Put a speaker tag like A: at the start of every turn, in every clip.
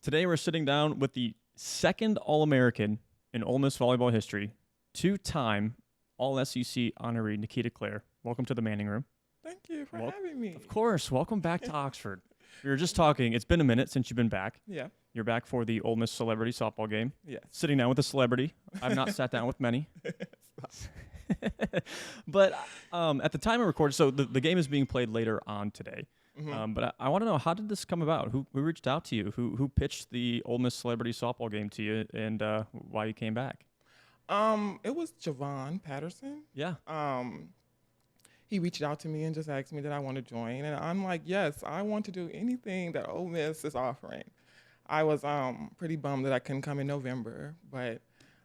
A: Today we're sitting down with the second All-American in Ole Miss volleyball history, two-time All-SEC honoree Nakeyta Clair. Welcome to the Manning Room.
B: Thank you for having me.
A: Of course. Welcome back to Oxford. We were just talking. It's been a minute since you've been back.
B: Yeah.
A: You're back for the Ole Miss celebrity softball game.
B: Yes.
A: Sitting down with a celebrity. I've not sat down with many. But at the time I recorded, so the game is being played later on today.
B: Mm-hmm.
A: But I want to know, how did this come about? Who reached out to you? Who pitched the Ole Miss celebrity softball game to you, and why you came back?
B: It was Javon Patterson.
A: Yeah.
B: He reached out to me and just asked me that I want to join, and I'm like, yes, I want to do anything that Ole Miss is offering. I was pretty bummed that I couldn't come in November, but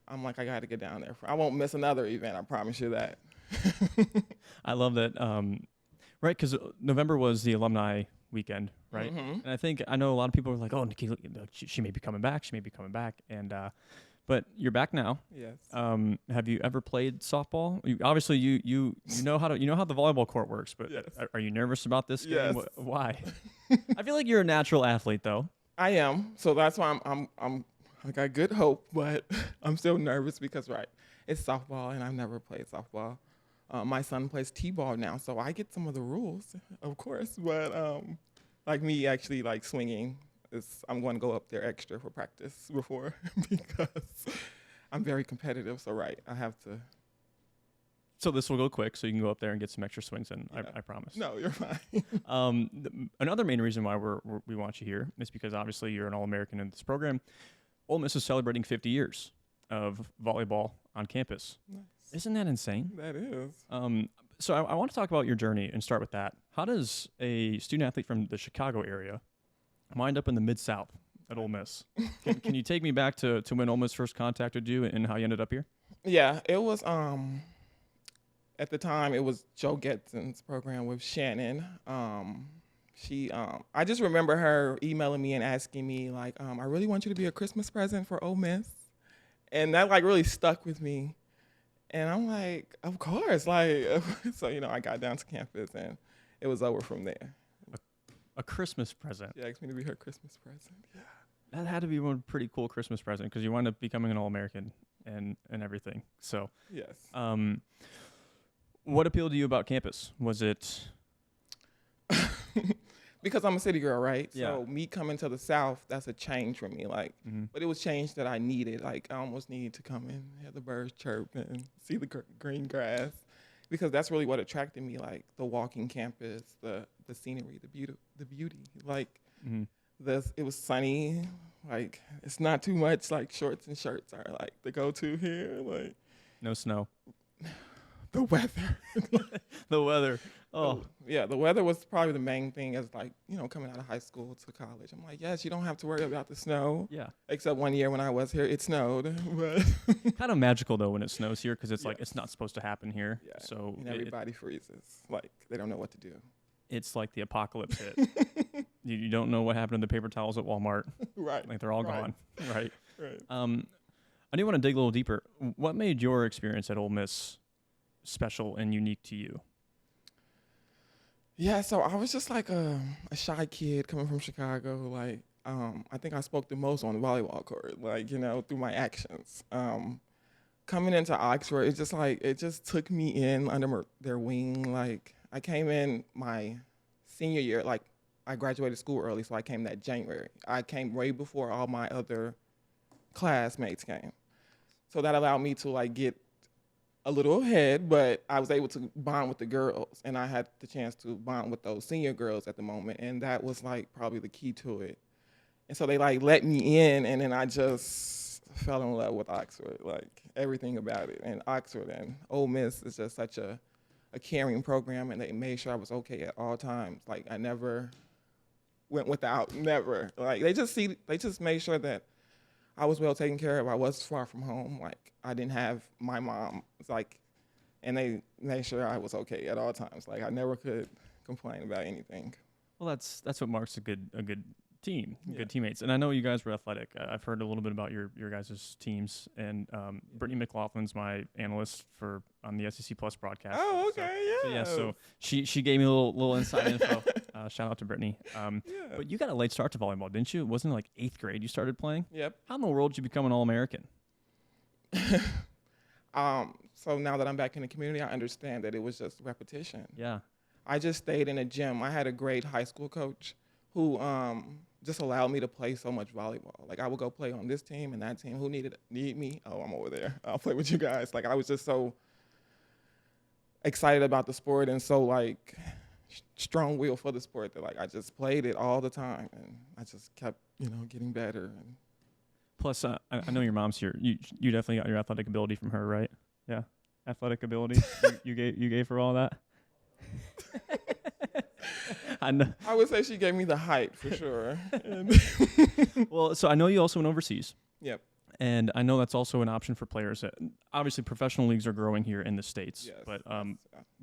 B: I'm like, I got to get down there. I won't miss another event. I promise you that.
A: I love that. Right, because November was the alumni weekend, right?
B: Mm-hmm.
A: And I know a lot of people are like, oh, Nikki, she may be coming back. She may be coming back. And but you're back now.
B: Yes.
A: Have you ever played softball? Obviously, you know how the volleyball court works. But
B: Yes.
A: are you nervous about this game?
B: Yes.
A: Why? I feel like you're a natural athlete, though.
B: I am. So that's why I got good hope, but I'm still nervous because it's softball and I've never played softball. My son plays t-ball now, so I get some of the rules, of course. But like me actually like swinging, I'm going to go up there extra for practice before because I'm very competitive. So I have to.
A: So this will go quick, so you can go up there and get some extra swings in. Yeah. I promise.
B: No, you're fine.
A: Another main reason why we want you here is because obviously you're an All-American in this program. Ole Miss is celebrating 50 years of volleyball on campus.
B: Nice.
A: Isn't that insane?
B: That is.
A: So I want to talk about your journey and start with that. How does a student athlete from the Chicago area wind up in the Mid-South at Ole Miss? Can you take me back to when Ole Miss first contacted you and how you ended up here?
B: Yeah, it was at the time it was Joe Getzon's program with Shannon. I just remember her emailing me and asking me like, I really want you to be a Christmas present for Ole Miss. And that like really stuck with me. And I'm like, of course, like, so, I got down to campus and it was over from there.
A: A Christmas present.
B: She asked me to be her Christmas present. Yeah.
A: That had to be one pretty cool Christmas present because you wound up becoming an All-American and everything. So,
B: yes.
A: What appealed to you about campus? Was it?
B: Because I'm a city girl, right?
A: Yeah.
B: So me coming to the South, that's a change for me. Like, but it was change that I needed. Like, I almost needed to come in, hear the birds chirp, and see the green grass, because that's really what attracted me. Like the walking campus, the scenery, the beauty. Like, it was sunny. Like, it's not too much. Like shorts and shirts are like the go-to here. Like,
A: No snow.
B: the weather.
A: The weather. Oh.
B: Yeah, the weather was probably the main thing as like, coming out of high school to college. I'm like, yes, you don't have to worry about the snow.
A: Yeah.
B: Except one year when I was here, it snowed. But
A: kind of magical, though, when it snows here because it's like it's not supposed to happen here.
B: Yeah.
A: So
B: and everybody freezes. Like, they don't know what to do.
A: It's like the apocalypse hit. You don't know what happened to the paper towels at Walmart.
B: Right.
A: Like, they're all gone. Right.
B: Right.
A: I do want to dig a little deeper. What made your experience at Ole Miss special and unique to you?
B: Yeah, so I was just like a shy kid coming from Chicago. Like, I think I spoke the most on the volleyball court, like, through my actions. Coming into Oxford, it just took me in under their wing. Like, I came in my senior year, like, I graduated school early, so I came that January. I came way before all my other classmates came. So that allowed me to, like, get a little ahead, but I was able to bond with the girls, and I had the chance to bond with those senior girls at the moment, and that was like probably the key to it. And so they like let me in, and then I just fell in love with Oxford, like everything about it. And Oxford and Ole Miss is just such a caring program, and they made sure I was okay at all times. Like, I never went without, never. Like, they just made sure that I was well taken care of. I was far from home. Like, I didn't have my mom. It's like, and they made sure I was okay at all times. Like, I never could complain about anything.
A: Well, that's what marks a good team,
B: Yeah.
A: good teammates. And I know you guys were athletic. I've heard a little bit about your guys' teams. And Brittany McLaughlin's my analyst on the SEC Plus broadcast.
B: Oh, okay,
A: So
B: yeah.
A: so she gave me a little inside info. Shout out to Brittany.
B: Yeah.
A: But you got a late start to volleyball, didn't you? Wasn't it like 8th grade you started playing?
B: Yep.
A: How in the world did you become an All-American?
B: So now that I'm back in the community, I understand that it was just repetition.
A: Yeah.
B: I just stayed in a gym. I had a great high school coach who just allowed me to play so much volleyball. Like I would go play on this team and that team. Who need me? Oh, I'm over there. I'll play with you guys. Like I was just so excited about the sport and so like strong will for the sport that like I just played it all the time and I just kept getting better. And
A: Plus, I know your mom's here. You definitely got your athletic ability from her, right? Yeah, athletic ability. you gave her all that. I know.
B: I would say she gave me the height for sure.
A: Well, so I know you also went overseas.
B: Yep.
A: And I know that's also an option for players. Obviously, professional leagues are growing here in the States,
B: Yes,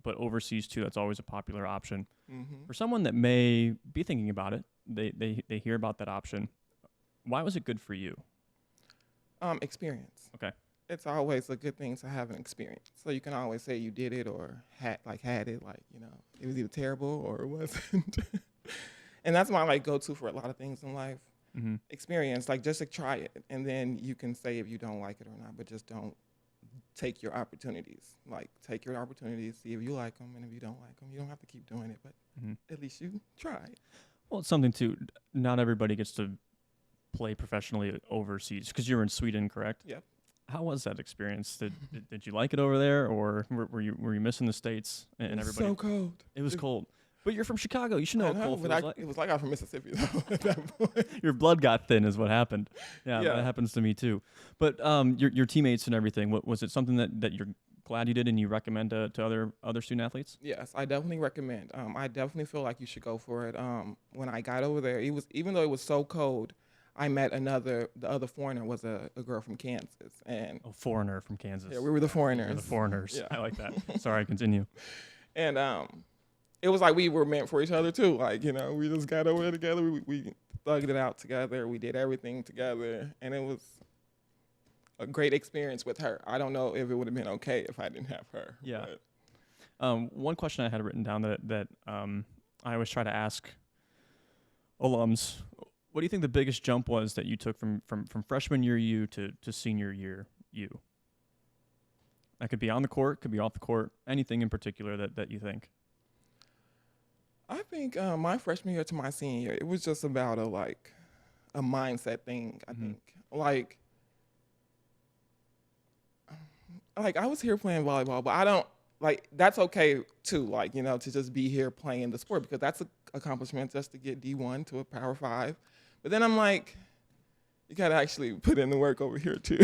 A: but overseas too, that's always a popular option.
B: Mm-hmm.
A: For someone that may be thinking about it, they hear about that option. Why was it good for you?
B: Experience.
A: Okay.
B: It's always a good thing to have an experience. So you can always say you did it or had it, like, it was either terrible or it wasn't. And that's my like go-to for a lot of things in life.
A: Mm-hmm.
B: Experience, like just to try it. And then you can say if you don't like it or not, but just don't take your opportunities. Like take your opportunities, see if you like them. And if you don't like them, you don't have to keep doing it, but at least you tried.
A: Well, it's something too. Not everybody gets to play professionally overseas because you were in Sweden, correct?
B: Yep.
A: How was that experience? Did you like it over there, or were you missing the States and
B: It was
A: everybody?
B: so cold.
A: It was cold. But you're from Chicago. You should know
B: I
A: what
B: know,
A: cold
B: but
A: feels like.
B: it was like I'm from Mississippi though at that point.
A: Your blood got thin is what happened. Yeah,
B: Yeah.
A: that happens to me too. But your teammates and everything, was it something that you're glad you did and you recommend to other student athletes?
B: Yes, I definitely recommend. I definitely feel like you should go for it. When I got over there, even though it was so cold, I met the other foreigner was a girl from Kansas, and
A: A foreigner from Kansas.
B: yeah, we were the foreigners.
A: You're the foreigners.
B: Yeah.
A: I like that. Sorry, continue.
B: And it was like we were meant for each other too. Like we just got over there together. We thugged it out together. We did everything together, and it was a great experience with her. I don't know if it would have been okay if I didn't have her.
A: Yeah.
B: But
A: One question I had written down that I always try to ask alums. What do you think the biggest jump was that you took from freshman year you to senior year you? That could be on the court, could be off the court, anything in particular that you think.
B: I think my freshman year to my senior year, it was just about a mindset thing. I think like I was here playing volleyball, but I don't that's okay too. Like to just be here playing the sport because that's an accomplishment just to get D1 to a Power 5. But then I'm like, you gotta actually put in the work over here too.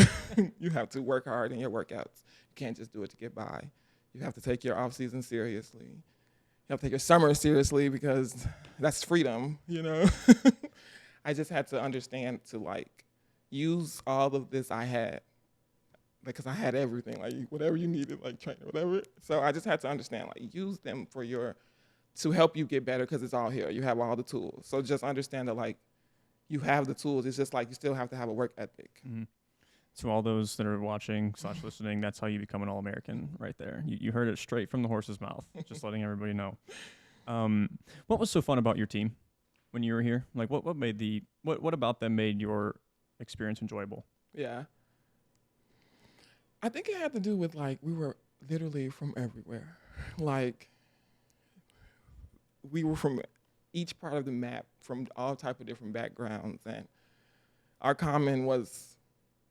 B: You have to work hard in your workouts. You can't just do it to get by. You have to take your off season seriously. You have to take your summer seriously because that's freedom, I just had to understand to use all of this I had because I had everything, whatever you needed, training, whatever. So I just had to understand, use them to help you get better because it's all here. You have all the tools. So just understand that you have the tools. It's just you still have to have a work ethic.
A: Mm-hmm. To all those that are watching / listening, that's how you become an All-American right there. You heard it straight from the horse's mouth, just letting everybody know. What was so fun about your team when you were here? What made what about them made your experience enjoyable?
B: Yeah. I think it had to do with we were literally from everywhere. We were from each part of the map, from all type of different backgrounds, and our common was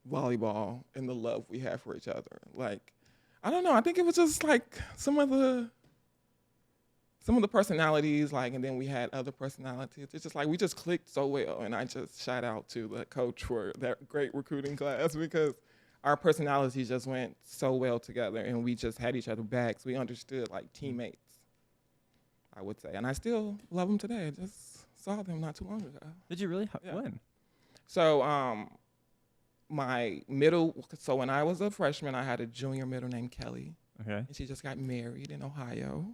B: volleyball and the love we had for each other. I don't know. I think it was just some of the personalities, and then we had other personalities. It's just we just clicked so well, and I just shout out to the coach for that great recruiting class because our personalities just went so well together, and we just had each other backs. We understood teammates, I would say, and I still love them today. I just saw them not too long ago.
A: Did you really?
B: Yeah.
A: When?
B: So so when I was a freshman, I had a junior middle named Kelly.
A: Okay.
B: And she just got married in Ohio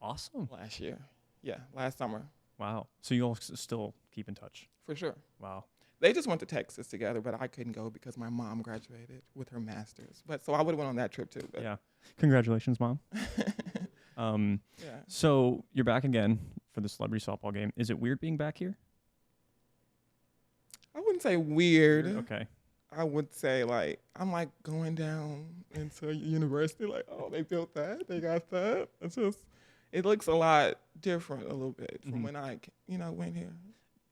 A: Awesome.
B: last year. Yeah, last summer.
A: Wow. So you all still keep in touch?
B: For sure.
A: Wow.
B: They just went to Texas together, but I couldn't go because my mom graduated with her master's. But so I would have went on that trip too. But.
A: Yeah. Congratulations, Mom.
B: Yeah.
A: So you're back again for the celebrity softball game. Is it weird being back here?
B: I wouldn't say weird.
A: Okay.
B: I would say like I'm like going down into university, like, oh, they built that, they got that. It's just it looks a lot different a little bit from when I went here.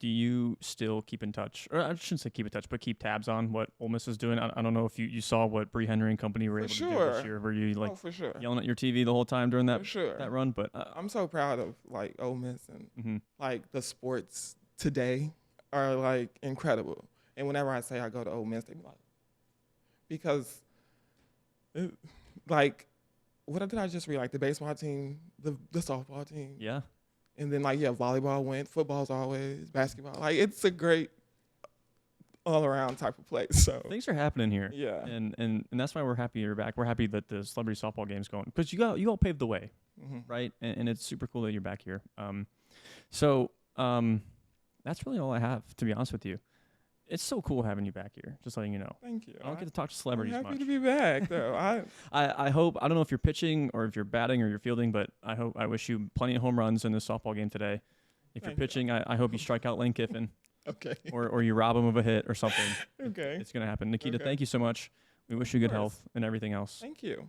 A: Do you still keep in touch, or I shouldn't say keep in touch, but keep tabs on what Ole Miss is doing? I don't know if you saw what Bree Henry and company were able to do this year. Were you like
B: for sure.
A: yelling at your TV the whole time during that that run? But
B: I'm so proud of like Ole Miss and like the sports today are like incredible. And whenever I say I go to Ole Miss, they be like, because like what did I just read? Like the baseball team, the softball team.
A: Yeah.
B: And then like volleyball went, football's always, basketball. Like it's a great all around type of place. So
A: things are happening here.
B: Yeah.
A: And that's why we're happy you're back. We're happy that the celebrity softball game's going because you all paved the way, right? And it's super cool that you're back here. So that's really all I have, to be honest with you. It's so cool having you back here. Just letting you know.
B: Thank you.
A: I don't get to talk to celebrities much.
B: I'm happy to be back, though.
A: I hope. I don't know if you're pitching or if you're batting or you're fielding, but I wish you plenty of home runs in this softball game today. If you're pitching, I hope you strike out Lane Kiffin.
B: Okay.
A: Or you rob him of a hit or something.
B: Okay.
A: It's gonna happen. Nakeyta, thank you so much. We wish you good health and everything else.
B: Thank you.